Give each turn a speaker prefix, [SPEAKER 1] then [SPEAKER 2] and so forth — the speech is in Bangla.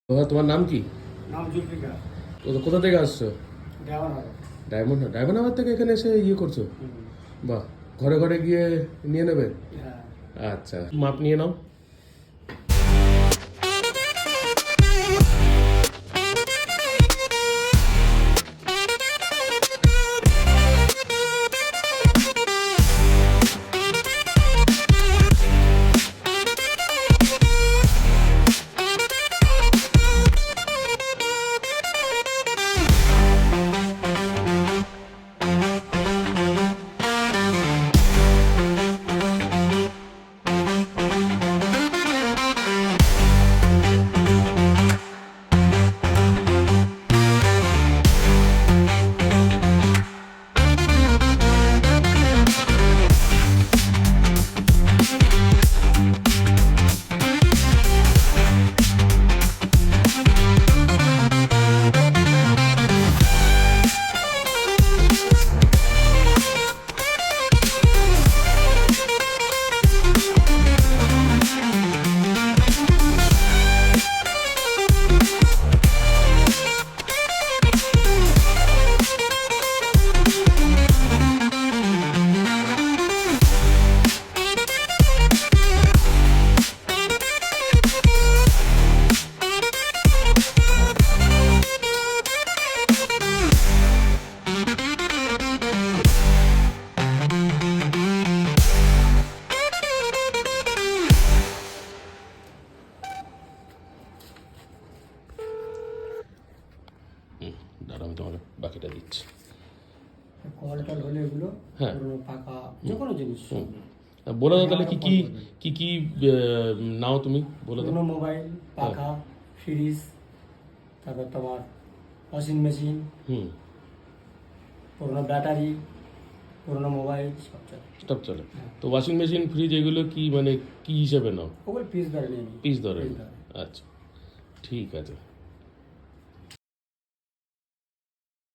[SPEAKER 1] তোমার নাম কি?
[SPEAKER 2] নাম জুলফিকার।
[SPEAKER 1] কোথা থেকে আসছো?
[SPEAKER 2] ডায়মন্ড
[SPEAKER 1] ডায়মন্ড হারবার থেকে এখানে এসে করছো? বাহ, ঘরে ঘরে গিয়ে নিয়ে নেবে?
[SPEAKER 2] হ্যাঁ।
[SPEAKER 1] আচ্ছা, মাপ নিয়ে নাও। দাঁড়া, আমি তোমাকে বাকিটা দিচ্ছি।
[SPEAKER 2] কলটল হলে এগুলো
[SPEAKER 1] হ্যাঁ।
[SPEAKER 2] পুরনো পাকা যে কোনো জিনিস
[SPEAKER 1] বলে দাও তাহলে কি নাও তুমি বলে দাও।
[SPEAKER 2] পুরনো মোবাইল, পাখা, ফ্রিজ, তারপর তোমার ওয়াশিং মেশিন, পুরনো ব্যাটারি, পুরনো মোবাইল
[SPEAKER 1] সব চলে। তো ওয়াশিং মেশিন, ফ্রিজ এগুলো কি মানে কি হিসেবে নাও?
[SPEAKER 2] ওগুলো পিস ধরে নিয়ে
[SPEAKER 1] পিস ধরে। আচ্ছা, ঠিক আছে।